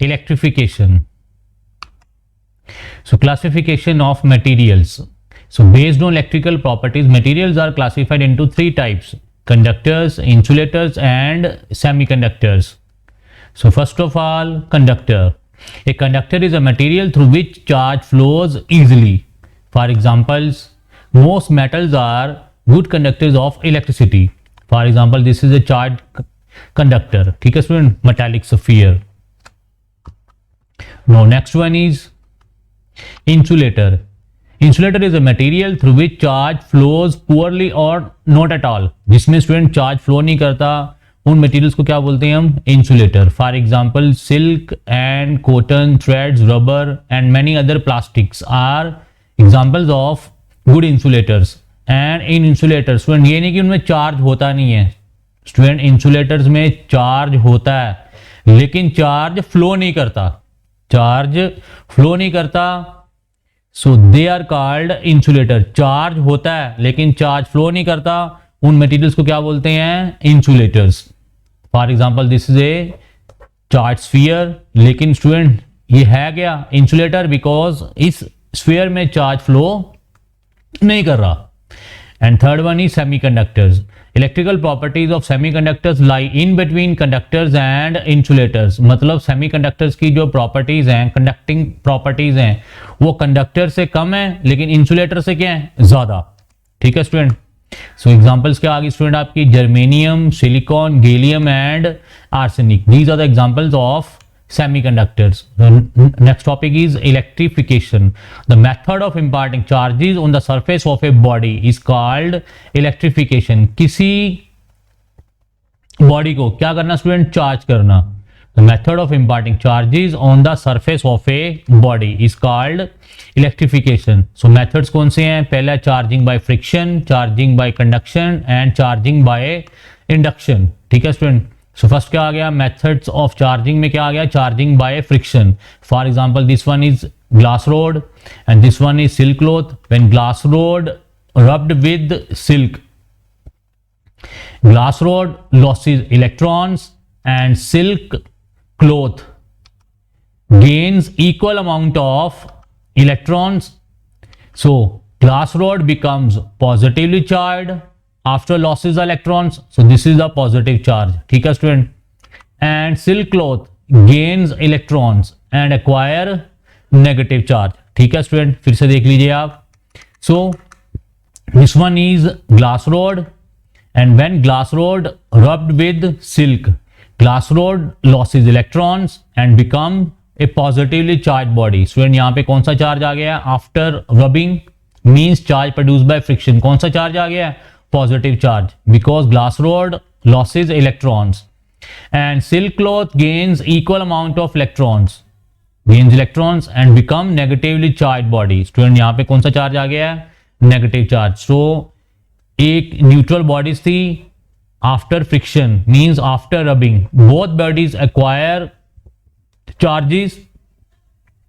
electrification. So classification of materials. So based on electrical properties, materials are classified into three types: conductors, insulators and semiconductors. So first of all, conductor. A conductor is a material through which charge flows easily. For examples, most metals are good conductors of electricity. For example, this is a charged conductor. ठीक है student, metallic sphere. Now next one is insulator. Insulator is a material through which charge flows poorly or not at all. जिसमें student charge flow नहीं करता, उन materials को क्या बोलते हैं हम? Insulator. For example silk and cotton, threads, rubber and many other plastics are examples of good insulators. And in insulators student ये नहीं कि उनमें चार्ज होता नहीं है. स्टूडेंट इंसुलेटर्स में चार्ज होता है लेकिन चार्ज फ्लो नहीं करता. चार्ज फ्लो नहीं करता, so they are called insulator. Charge होता है लेकिन चार्ज फ्लो नहीं करता, उन मटेरियल्स को क्या बोलते हैं? Insulators. For example this is a charge sphere, लेकिन स्टूडेंट ये है क्या? इंसुलेटर, बिकॉज इस स्फीयर में चार्ज फ्लो नहीं कर रहा. And third one is semiconductors. Electrical properties of semiconductors lie in between conductors and insulators. मतलब सेमीकंडक्टर्स की जो प्रॉपर्टीज हैं, कंडक्टिंग प्रॉपर्टीज हैं, वो कंडक्टर से कम है लेकिन इंसुलेटर से क्या है? ज्यादा. ठीक है स्टूडेंट. सो एग्जांपल्स क्या आ गई स्टूडेंट आपकी? Germanium, silicon, gallium and arsenic. These are the examples of semiconductors. The next topic is electrification. The method of imparting charges on the surface of a body is called electrification. किसी body को क्या करना student? Charge करना. The method of imparting charges on the surface of a body is called electrification. So methods कौन से हैं? पहला charging by friction, charging by conduction and charging by induction. ठीक है स्टूडेंट. सो फर्स्ट क्या आ गया? Methods of charging में क्या आ गया? Charging by friction. For example this one is glass rod and this one is silk cloth. When glass rod rubbed with silk, glass rod losses electrons and silk cloth gains equal amount of electrons. So glass rod becomes positively charged after losses electrons. So this is the positive charge. ठीक है student. And silk cloth gains electrons and acquire negative charge. ठीक है student, फिर से देख लीजिए आप. So this one is glass rod and when glass rod rubbed with silk, glass rod loses electrons and become a positively charged body. Student यहाँ पे कौन सा चार्ज आ गया? After rubbing means charge produce by friction. कौन सा charge आ गया? Positive charge, because glass rod loses electrons and silk cloth gains equal amount of electrons and become negatively charged body. Student यहाँ पे कौन सा चार्ज आ गया है? Negative charge. सो एक न्यूट्रल बॉडीज थी, after friction means after rubbing both bodies acquire charges.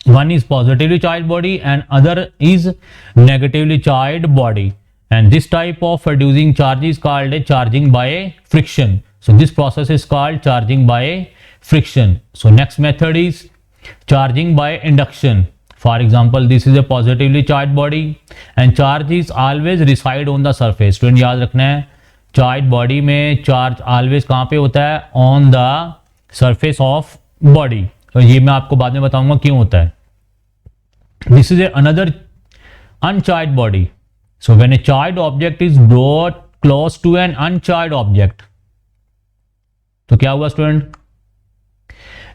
one is positively charged body and other is negatively charged body. And this type of producing charge is called a charging by friction. So this process is called charging by friction. So next method is charging by induction. For example, this is a positively charged body and charge is always reside on the surface. Student याद रखना है, charge body में charge always कहाँ पे होता है? On the surface of body. तो ये मैं आपको बाद में बताऊंगा क्यों होता है. This is another uncharged body. So when a charged object is brought close to an uncharged object, तो क्या हुआ student?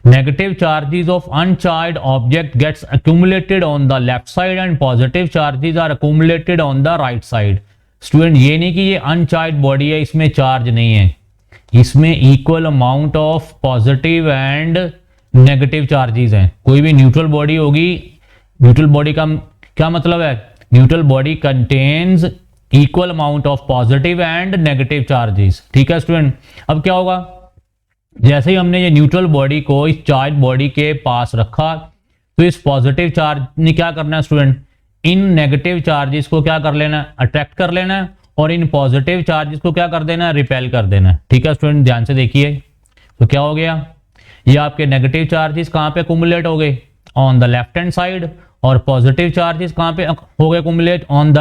Negative charges of uncharged object gets accumulated on the left side and positive charges are accumulated on the right side. Student ये नहीं कि ये uncharged body है, इसमें charge नहीं है, इसमें equal amount of positive and negative charges हैं. कोई भी न्यूट्रल बॉडी होगी, न्यूट्रल बॉडी का क्या मतलब है? Neutral body contains equal amount of positive and negative charges. ठीक है स्टूडेंट. अब क्या होगा? जैसे ही हमने ये न्यूट्रल बॉडी को इस चार्ज बॉडी के पास रखा तो इस पॉजिटिव चार्ज ने क्या करना है स्टूडेंट? इन नेगेटिव चार्जेस को क्या कर लेना? अट्रैक्ट कर लेना है और इन पॉजिटिव चार्जेस को क्या कर देना? रिपेल कर देना. ठीक है स्टूडेंट, ध्यान से देखिए. तो क्या हो गया? ये आपके नेगेटिव चार्जेस कहाँ पे अकुमुलेट हो गए, on the left hand side, और पॉजिटिव चार्जेस कहाँ पे हो गए accumulate, on the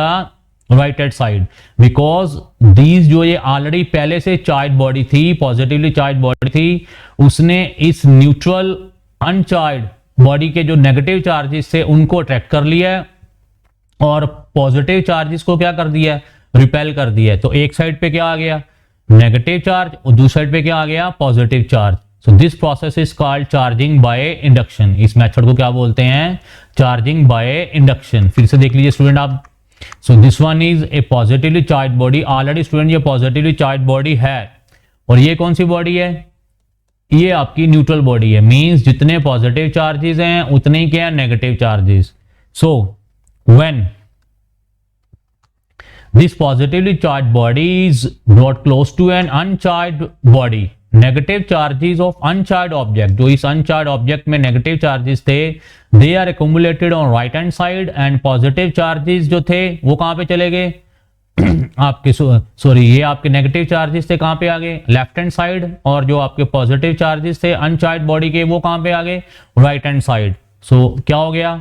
right hand side. Because these जो ये ऑलरेडी पहले से चार्ज बॉडी थी, पॉजिटिवली चार्ज बॉडी थी, उसने इस न्यूट्रल अनचार्ज बॉडी के जो नेगेटिव चार्जेस थे उनको अट्रैक्ट कर लिया है और पॉजिटिव चार्जेस को क्या कर दिया है, रिपेल कर दिया है। तो एक साइड पे क्या आ गया, नेगेटिव चार्ज, और दूसरी साइड पे क्या आ गया, positive charge. So this process is called charging by induction. इस मेथड को क्या बोलते हैं, चार्जिंग बाय इंडक्शन। फिर से देख लीजिए स्टूडेंट आप। So this one is a positively charge body. Already student ये पॉजिटिवली चार्ज बॉडी है, और ये कौन सी बॉडी है, ये आपकी न्यूट्रल बॉडी है। मींस जितने पॉजिटिव चार्जेस हैं उतने ही क्या है, negative charges. So when this positively charged body is brought close to an uncharged body, negative charges of uncharged object, जो इस uncharged object में negative charges थे, they are accumulated on right hand side, and positive charges जो थे वो कहाँ पे चले गए आपके, सॉरी ये आपके नेगेटिव चार्जेस थे कहाँ पे आ गए, लेफ्ट हैंड साइड, और जो आपके पॉजिटिव चार्जेस थे अनचार्ज बॉडी के वो कहाँ पे आ गए, राइट हैंड साइड। सो क्या हो गया,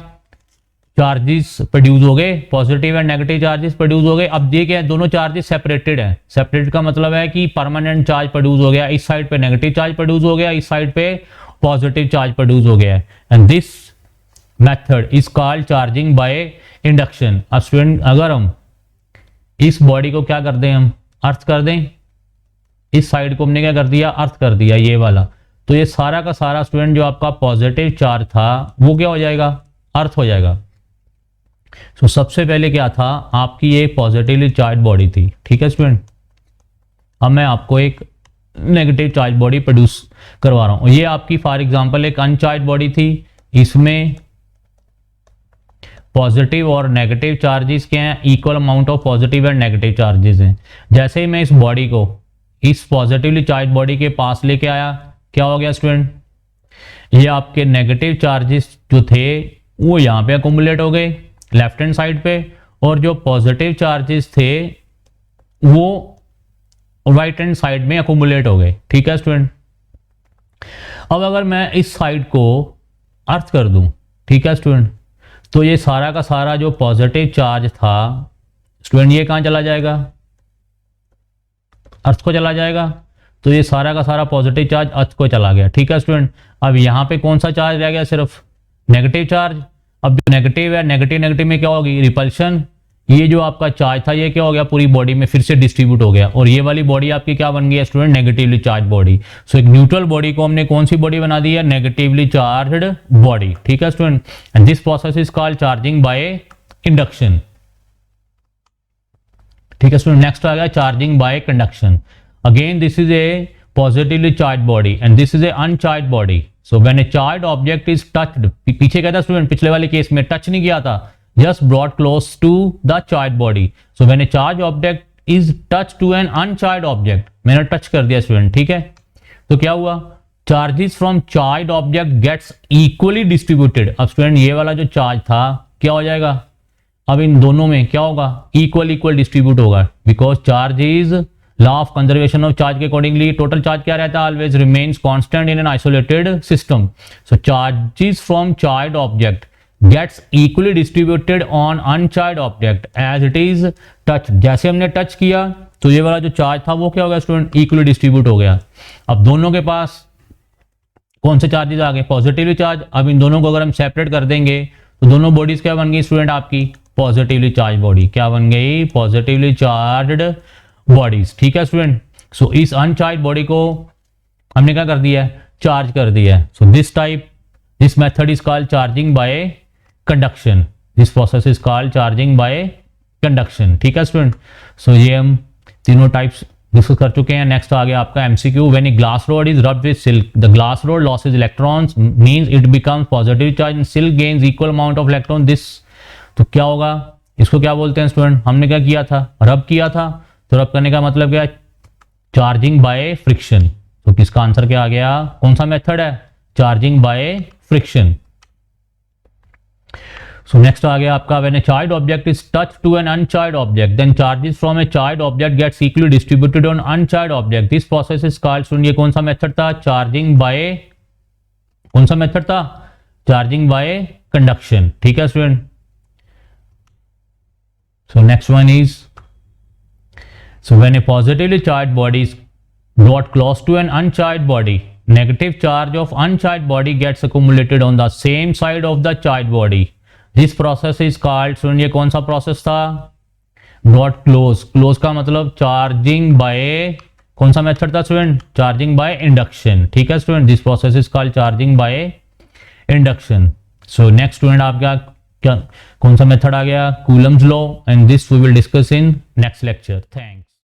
चार्जेस प्रोड्यूस हो गए, positive and negative charges produce हो गए। अब ये क्या है, दोनों चार्जेस सेपरेटेड हैं। सेपरेट का मतलब है कि परमानेंट चार्ज प्रोड्यूस हो गया, इस साइड पे नेगेटिव चार्ज प्रोड्यूस हो गया, इस साइड पे पॉजिटिव चार्ज प्रोड्यूस हो गया है। And this method is called charging by induction. अब स्टूडेंट अगर हम इस बॉडी को क्या कर दें, हम अर्थ कर दें, इस साइड को हमने क्या कर दिया, अर्थ कर दिया ये वाला, तो ये सारा का सारा स्टूडेंट जो आपका पॉजिटिव चार्ज था वो क्या हो जाएगा, अर्थ हो जाएगा। सो सबसे पहले क्या था, आपकी ये पॉजिटिवली चार्ज बॉडी थी, ठीक है स्टूडेंट। अब मैं आपको एक नेगेटिव चार्ज बॉडी प्रोड्यूस करवा रहा हूं। ये आपकी फॉर एग्जांपल एक अनचार्ज बॉडी थी, इसमें पॉजिटिव और नेगेटिव चार्जेस क्या हैं, equal amount of positive and negative charges हैं। जैसे ही मैं इस बॉडी को इस पॉजिटिवली चार्ज बॉडी के पास लेके आया, क्या हो गया स्टूडेंट, ये आपके नेगेटिव चार्जेस जो थे वो यहाँ पे अकुमुलेट हो गए लेफ्ट हैंड साइड पे, और जो पॉजिटिव चार्जेस थे वो राइट हैंड साइड में अकुमुलेट हो गए, ठीक है स्टूडेंट। अब अगर मैं इस साइड को अर्थ कर दूं, ठीक है स्टूडेंट, तो ये सारा का सारा जो पॉजिटिव चार्ज था स्टूडेंट ये कहां चला जाएगा, अर्थ को चला जाएगा। तो ये सारा का सारा पॉजिटिव चार्ज अर्थ को चला गया, ठीक है स्टूडेंट। अब यहां पे कौन सा चार्ज रह गया, सिर्फ नेगेटिव चार्ज। अब जो नेगेटिव है, नेगेटिव नेगेटिव में क्या होगी, रिपल्शन। ये जो आपका चार्ज था ये क्या हो गया, पूरी बॉडी में फिर से डिस्ट्रीब्यूट हो गया, और ये वाली बॉडी आपकी क्या बन गई है स्टूडेंट, नेगेटिवली चार्ज बॉडी। सो एक न्यूट्रल बॉडी को हमने कौन सी बॉडी बना दी है, नेगेटिवली चार्ज्ड बॉडी, ठीक है student. And this process is called charging by induction, ठीक है स्टूडेंट। नेक्स्ट आ गया charging by conduction. Again this is a positively charge body and this is a uncharged body. So when A charge object is touched, पीछे क्या था student, पिछले वाले case में touch नहीं किया था, just brought close to the charged body. So when a charged object is touched to an uncharged object, मैंने टच कर दिया स्टूडेंट, ठीक है, तो क्या हुआ, charges from charged object gets equally distributed. अब स्टूडेंट ये वाला जो चार्ज था क्या हो जाएगा, अब इन दोनों में क्या होगा, इक्वल डिस्ट्रीब्यूट होगा, because charge is law of conservation of charge के अकॉर्डिंगली टोटल चार्ज क्या रहता है, always remains constant in an isolated system. So charges from charged object gets equally distributed on uncharged object as it is touched। जैसे हमने touch किया तो ये वाला जो चार्ज था वो क्या हो गया स्टूडेंट, इक्वली डिस्ट्रीब्यूट हो गया। अब दोनों के पास कौन से चार्जेस आ गए, पॉजिटिवली चार्ज। अब इन दोनों को अगर हम सेपरेट कर देंगे तो दोनों बॉडीज क्या बन गई स्टूडेंट, आपकी पॉजिटिवली चार्ज बॉडी क्या बन गई, पॉजिटिवली चार्ज्ड बॉडीज, ठीक है स्टूडेंट। सो इस अनचार्ज बॉडी को हमने क्या कर दिया है, चार्ज कर दिया है। So this method is called charging bye conduction. This process is called charging bye conduction, ठीक है स्टूडेंट। सो ये हम तीनों टाइप्स डिस्कस कर चुके हैं। नेक्स्ट आ गया आपका MCQ. When a glass rod is rubbed with silk, the glass rod losses electrons, means it becomes positive charge and silk gains equal amount of electron. This तो क्या होगा, इसको क्या बोलते हैं स्टूडेंट, हमने क्या किया था, रब किया था। तो रब करने का मतलब क्या, चार्जिंग बाय फ्रिक्शन। तो किसका आंसर क्या आ गया, कौन सा मेथड है, charging by friction. So next आ गया आपका, when a charged object is touched to an uncharged object, then charges from a charged object gets equally distributed on uncharged object. This process is called, सुनिए कौन सा method था, charging by कौन सा method था? Charging by conduction. ठीक है student. So next one is, so when A positively charge body is brought close to an uncharged body, negative charge of uncharged body gets accumulated on the same side of the charged body. This process is called, सुन ये कौन सा process था? brought close, close का मतलब charging by, कौन सा method था student? Charging by induction. ठीक है student, this process is called charging by induction. So next student आपका क्या कौन सा मेथड आ गया? Coulomb's law, and this we will discuss in next lecture. Thanks.